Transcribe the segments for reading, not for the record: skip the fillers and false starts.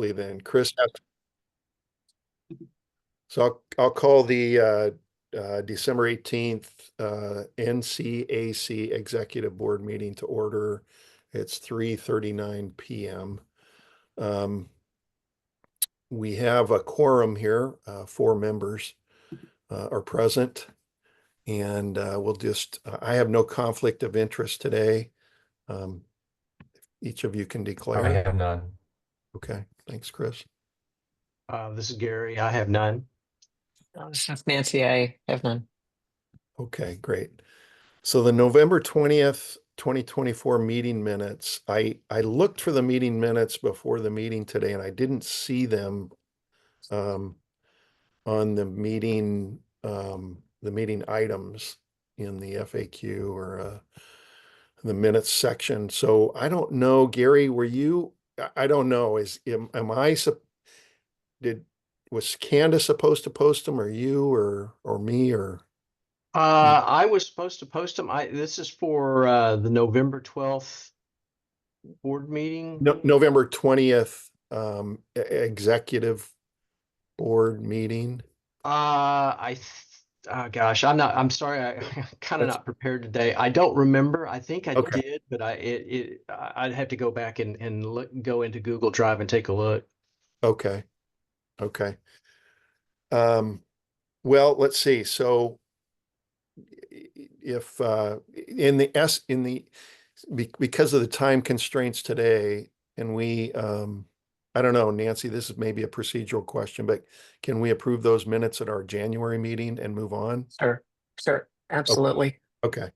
briefly then. Chris, so I'll call the December 18th NCAC Executive Board meeting to order. It's 3:39 p.m. We have a quorum here. 4 members are present, and I have no conflict of interest today. Each of you can I declare. have none. Okay, thanks, Chris. This is Gary. I have none. This is Nancy. I have none. Okay, great. So the November 20th, 2024 meeting minutes, I looked for the meeting minutes before the meeting today, and I didn't see them on the meeting items in the FAQ or the minutes section. So I don't know, Gary, were you, I don't know, was Candace supposed to post them, or you or me, or? I was supposed to post them. This is for the November 12th board meeting. No, November 20th executive board meeting. Gosh, I'm sorry. I'm kind of not prepared today. I don't remember. I think I Okay. did, but I'd have to go back and go into Google Drive and take a look. Okay. Okay. Well, let's see. So if because of the time constraints today, and I don't know, Nancy, this is maybe a procedural question, but can we approve those minutes at our January meeting and move on? Sure, absolutely. Okay.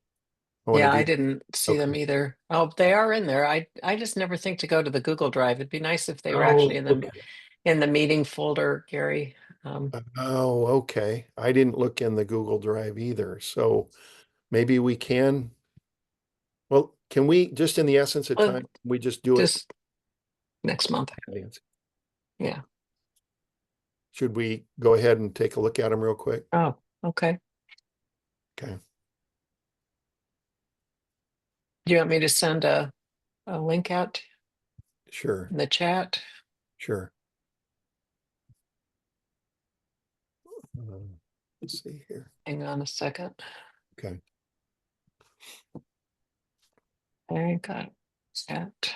Yeah, I didn't see them Okay. either. Oh, they are in there. I just never think to go to the Google Drive. It'd be nice if they were Oh, actually in okay. the meeting folder, Gary. Oh, okay. I didn't look in the Google Drive either. So maybe we can. Well, can we just in the essence of Well, time, we just do it? just next month. Nancy? Yeah. Should we go ahead and take a look at them real quick? Oh, okay. Okay. Do you want me to send a link out Sure. in the chat? Sure. Let's see here. Hang on a second. Okay. I got that.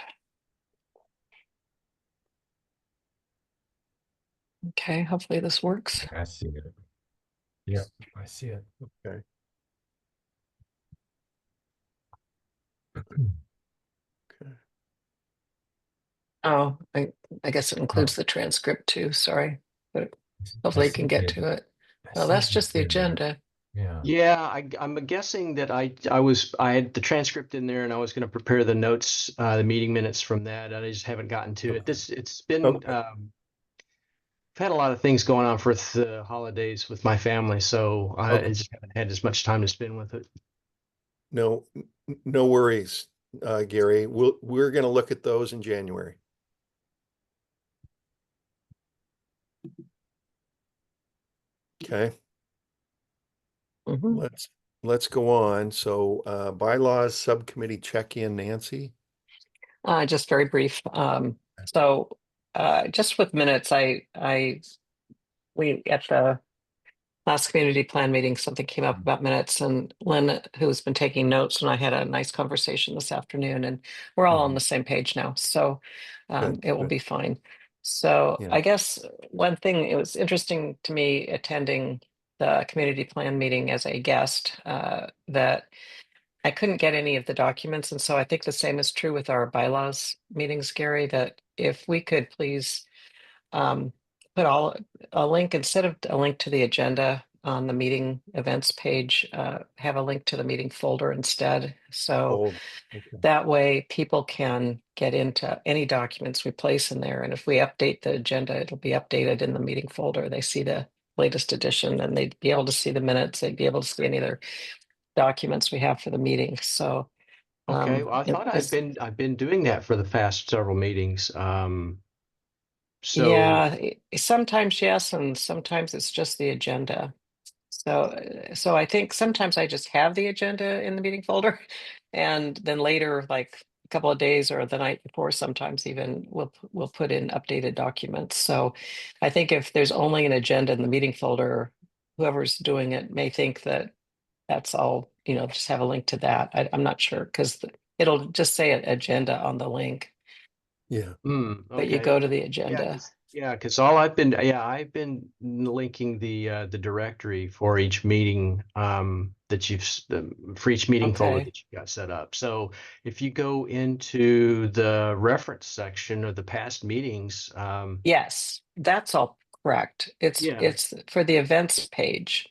Okay, hopefully this works. I see it. Yeah, I see it. Okay. Okay. Oh, I guess it includes the transcript too. Sorry, but hopefully you can get to it. Well, that's just the agenda. Yeah. Yeah, I'm guessing that I had the transcript in there and I was going to prepare the notes, the meeting minutes from that. And I just haven't gotten to it. It's been Okay. I've had a lot of things going on for the holidays with my family, so I just haven't had as much time to spend with it. No worries, Gary. We're going to look at those in January. Okay. Mhm. Let's go on. So bylaws subcommittee check-in, Nancy. Just very brief. So just with minutes, we at the last community plan meeting, something came up about minutes, and Lynn, who's been taking notes, and I had a nice conversation this afternoon, and we're all on the same page now. So it will be fine. So Yeah. I guess one thing, it was interesting to me attending the community plan meeting as a guest, that I couldn't get any of the documents. And so I think the same is true with our bylaws meetings, Gary, that if we could please put a link, instead of a link to the agenda on the meeting events page, have a link to the meeting folder instead. So Okay. that way people can get into any documents we place in there. And if we update the agenda, it'll be updated in the meeting folder. They see the latest edition, and they'd be able to see the minutes. They'd be able to see any other documents we have for the meeting. So Okay, well, I thought I've been doing that for the past several meetings. So yeah, sometimes yes, and sometimes it's just the agenda. So I think sometimes I just have the agenda in the meeting folder, and then later, like couple of days or the night before, sometimes even we'll put in updated documents. So I think if there's only an agenda in the meeting folder, whoever's doing it may think that that's all, just have a link to that. I'm not sure because it'll just say an agenda on the link, Yeah. but you Okay. go to the Yeah, agenda. because I've been linking the directory for each meeting for each meeting folder Okay. that you got set up. So if you go into the reference section of the past meetings, Yes, that's all correct. Yeah. It's for the events page.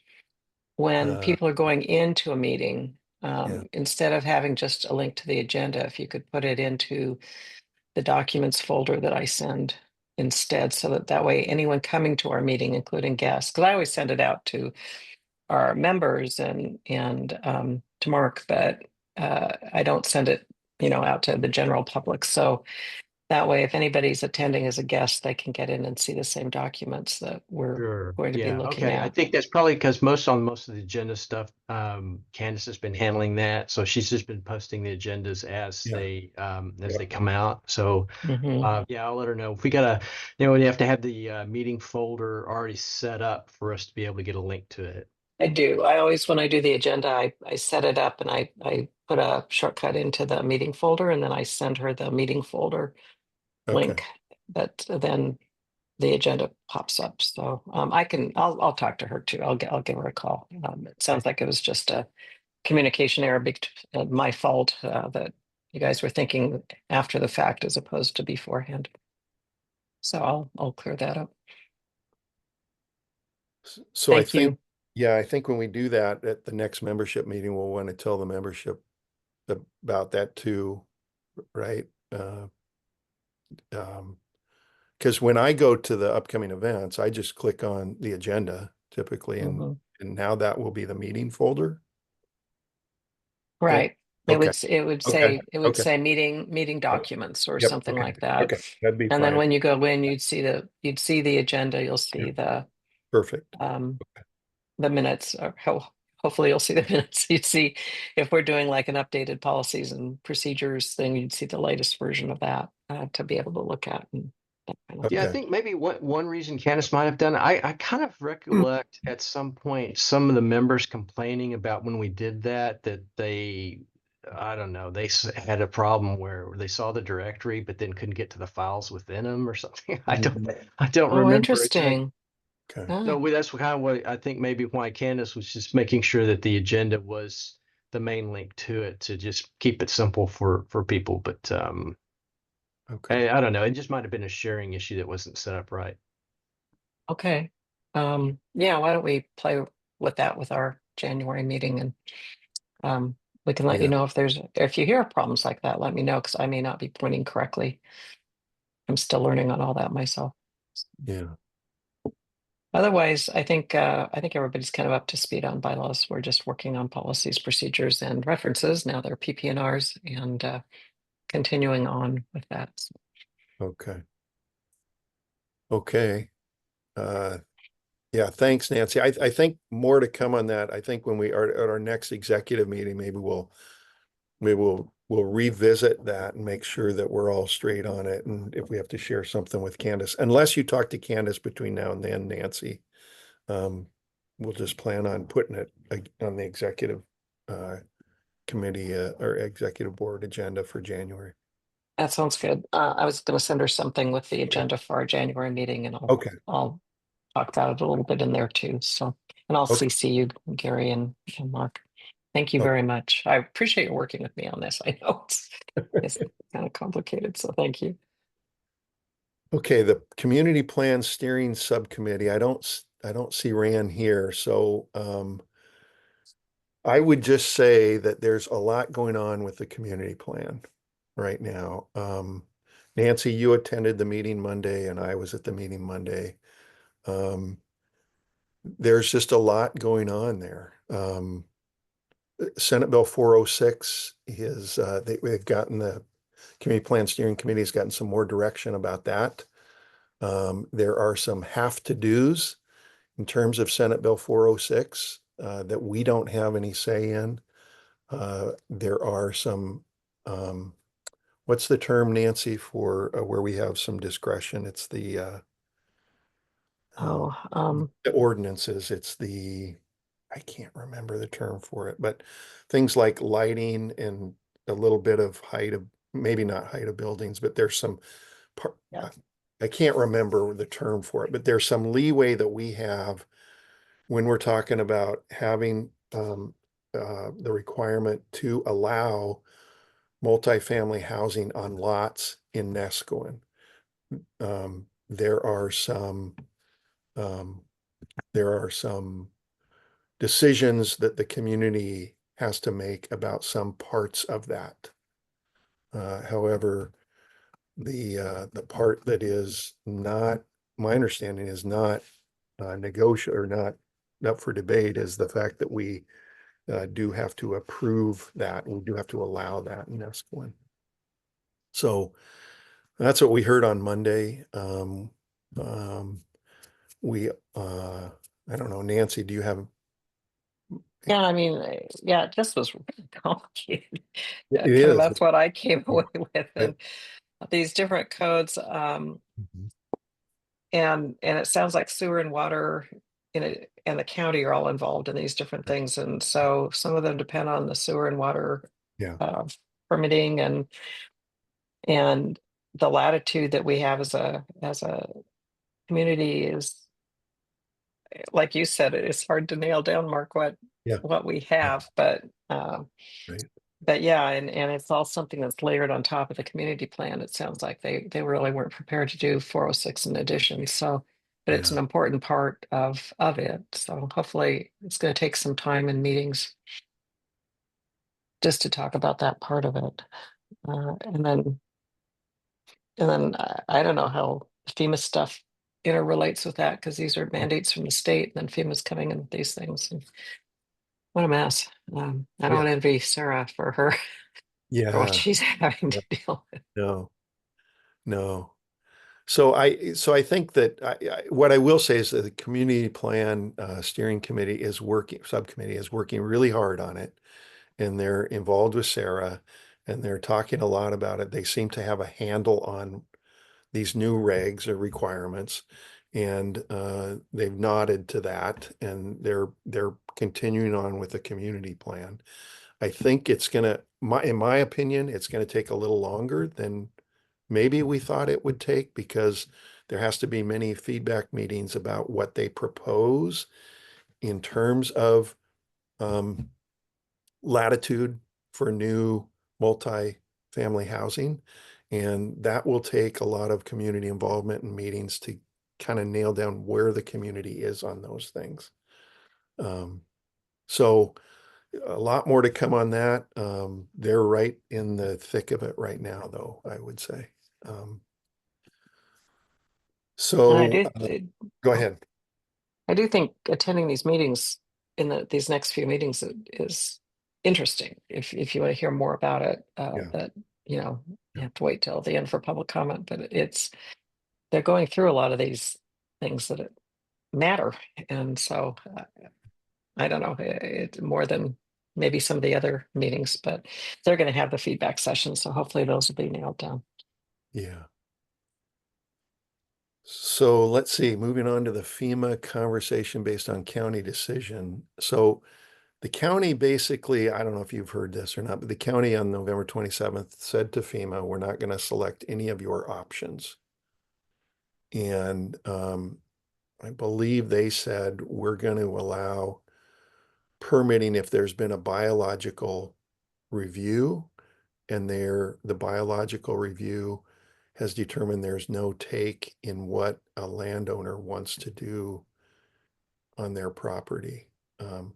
When Uh, people are going into a meeting, Yeah. instead of having just a link to the agenda, if you could put it into the documents folder that I send instead, so that way anyone coming to our meeting, including guests, because I always send it out to our members and to Mark, but I don't send it, out to the general public. So that way, if anybody's attending as a guest, they can get in and see the same documents that we're Sure. going to be Yeah. looking Okay. I at. think that's probably because most of the agenda stuff, Candace has been handling that. So she's just been posting the agendas as Yeah. they come out. So Mhm. yeah, I'll let her know. If we gotta, we have to have the meeting folder already set up for us to be able to get a link to it. I do. I always, when I do the agenda, I set it up and I put a shortcut into the meeting folder and then I send her the meeting folder Okay. link that then the agenda pops up. So I'll talk to her too. I'll give her a call. It sounds like it was just a communication error, my fault, that you guys were thinking after the fact as opposed to beforehand. So I'll clear that up. So I Thank think, you. yeah, I think when we do that at the next membership meeting, we'll want to tell the membership about that too, right? Because when I go to the upcoming events, I just click on the agenda typically, Mhm. and now that will be the meeting folder. Right. Okay. It would Okay. say meeting documents or Yep. something Okay. like that. Okay. That'd be And then fine. when you go in, you'd see the agenda, you'll see Perfect. the minutes, or hopefully you'll see the minutes. You'd see if we're doing like an updated policies and procedures thing, you'd see the latest version of that to be able to look at and that kind of Yeah, I Okay. think maybe one reason Candace might have done it, I kind of recollect at some point some of the members complaining about when we did that they, I don't know, had a problem where they saw the directory but then couldn't get to the files within them or something. I don't Oh, remember exactly. interesting. Okay. Ah, So that's kind of what I think maybe why Candace was just making sure that the agenda was the main link to it to just keep it simple for people. But Okay. I don't know. It just might have been a sharing issue that wasn't set up right. okay. Yeah, why don't we play with that with our January meeting and we can let you Yeah. know if you hear problems like that, let me know because I may not be pointing correctly. I'm still learning on all that myself. Yeah. Otherwise, I think everybody's kind of up to speed on bylaws. We're just working on policies, procedures, and references. Now they're PPNRs and continuing on with that. Okay. Okay. Uh, yeah, thanks, Nancy. I think more to come on that. I think when we are at our next executive meeting, we'll revisit that and make sure that we're all straight on it. And if we have to share something with Candace, unless you talk to Candace between now and then, Nancy, um, we'll just plan on putting it on the executive committee or executive board agenda for January. That sounds good. I was going to send her something with the Okay. agenda for our January meeting, and Okay. I'll talk about it a little bit in there too. So, and I'll Okay. CC you, Gary and Mark. Thank you Okay. very much. I appreciate you working with me on this. I know it's kind of complicated, so thank you. Okay, the Community Plan Steering Subcommittee, I don't see Rand here, so I would just say that there's a lot going on with the community plan right now. Nancy, you attended the meeting Monday and I was at the meeting Monday. There's just a lot going on there. Senate Bill 406 is they've gotten the Community Plan Steering Committee has gotten some more direction about that. There are some have-to-dos in terms of Senate Bill 406 that we don't have any say in. There are some what's the term, Nancy, for where we have some discretion? It's Oh, the ordinances. It's I can't remember the term for it, but things like lighting and a little bit of height of, maybe not height of buildings, but there's some part, Yeah. I can't remember the term for it, but there's some leeway that we have when we're talking about having the requirement to allow multifamily housing on lots in Nescoin. There are some um, decisions that the community has to make about some parts of that. However, the part that is not, my understanding is not negotiable or not up for debate is the fact that we do have to approve that. We do have to allow that in Nescoin. So that's what we heard on Monday. We, I don't know, Nancy, do you have? yeah, I mean, yeah, it just was really complicated. It Kind of is. that's what I came away with, Right. and these different codes, Mhm. and it sounds like sewer and water in it and the county are all involved in these different things, and so some of them depend on the sewer and water Yeah. permitting and the latitude that we have as a community is, like you said, it's hard to nail down, Mark, Yeah. what we have, Right. but yeah, and it's all something that's layered on top of the community plan. It sounds like they really weren't prepared to do 406 in addition. So, but it's Yeah. an important part of it. So hopefully it's going to take some time and meetings just to talk about that part of it. And then I don't know how FEMA stuff interrelates with that because these are mandates from the state, and then FEMA's coming in with these things. And what a mess. I Yeah. don't envy Sarah for her for what Yeah. she's having to deal with. No, no. So I think that what I will say is that the community plan steering committee is working, subcommittee is working really hard on it. And they're involved with Sarah and they're talking a lot about it. They seem to have a handle on these new regs or requirements. And they've nodded to that and they're continuing on with the community plan. I think it's gonna, in my opinion, it's gonna take a little longer than maybe we thought it would take because there has to be many feedback meetings about what they propose in terms of um, latitude for new multi-family housing. And that will take a lot of community involvement and meetings to kind of nail down where the community is on those things. So a lot more to come on that. They're right in the thick of it right now, though, I would say. Um, And so go ahead. I do think attending these meetings these next few meetings is interesting. If you want to hear more about it, Yeah. but you have to wait till the end for public comment. But they're going through a lot of these things that matter, and so I don't know it more than maybe some of the other meetings, but they're going to have the feedback sessions, so hopefully those will be nailed down. Yeah. So let's see, moving on to the FEMA conversation based on county decision. So the county basically, I don't know if you've heard this or not, but the county on November 27th said to FEMA, we're not going to select any of your options. And I believe they said we're going to allow permitting if there's been a biological review and the biological review has determined there's no take in what a landowner wants to do on their property. So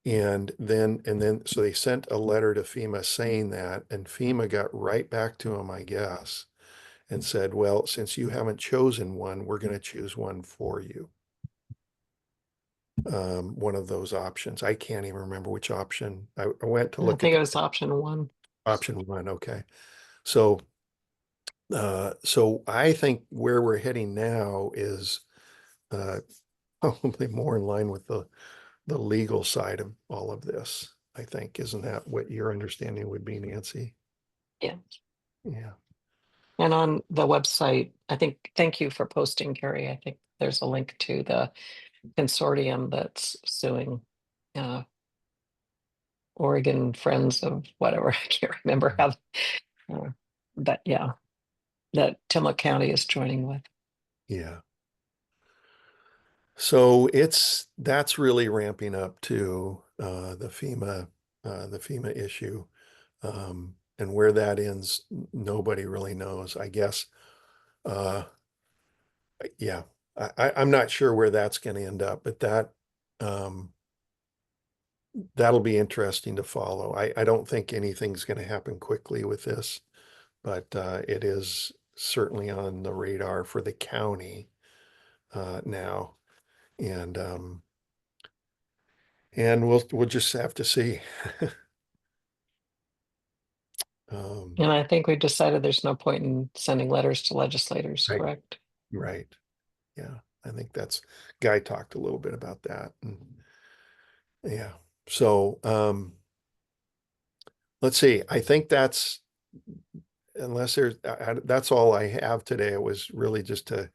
they sent a letter to FEMA saying that, and FEMA got right back to them, I guess, and said, well, since you haven't chosen one, we're going to choose one for you. One of those options. I can't even remember which option. I went to I look think at it was option one. option one. Okay. So I think where we're heading now is probably more in line with the legal side of all of this. I think, isn't that what your understanding would be, Nancy? Yeah. Yeah. And on the website, I think, thank you for posting, Carrie. I think there's a link to the consortium that's suing uh, Oregon Friends of whatever. I can't remember how, but yeah, that Tillamook County is joining with. Yeah. So that's really ramping up to the FEMA issue. And where that ends, nobody really knows, I guess. Yeah, I'm not sure where that's going to end up, but um, that'll be interesting to follow. I don't think anything's going to happen quickly with this, but it is certainly on the radar for the county now. And we'll just have to see. And I think we decided there's no point in sending letters to legislators, Right. correct? Right. Yeah. I think Guy talked a little bit about that. And yeah. So let's see. I think unless that's all I have today. It was really just to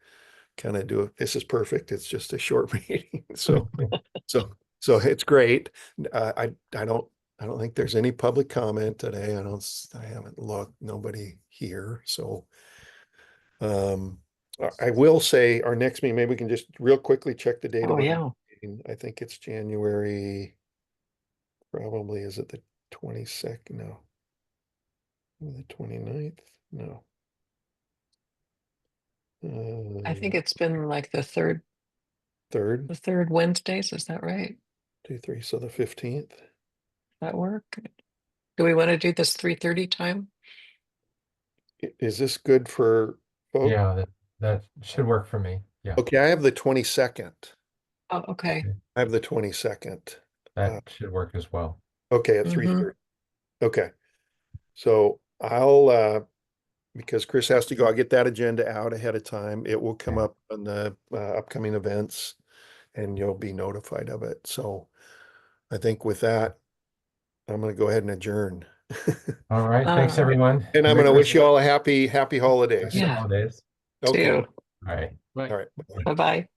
kind of do it. This is perfect. It's just a short meeting. So it's great. I don't think there's any public comment today. I haven't looked, nobody here. So I will say our next meeting, maybe we can just real quickly check the date of Oh, our yeah. meeting. I think it's January, probably, is it the 22nd? No. The 29th? No. I think it's been like the third Third, Wednesdays. Is that right? 2, 3, so the 15th. That work? Do we want to do this 3:30 time? Is this good for folks? Yeah, that should work for me. Yeah, Okay, I have the 22nd. Oh, okay. I have the 22nd. that should work as well. Okay, at Mhm. 3:30. Okay. So I'll because Chris has to go, I'll get that agenda out ahead of time. It will come Yeah. up on the upcoming events and you'll be notified of it. So I think with that, I'm going to go ahead and adjourn. All right, thanks, Uh, everyone. And I'm Merry going to wish you Christmas. all a happy holidays. Happy Yeah. holidays. Okay. Too. All right. Right. All right. Bye-bye.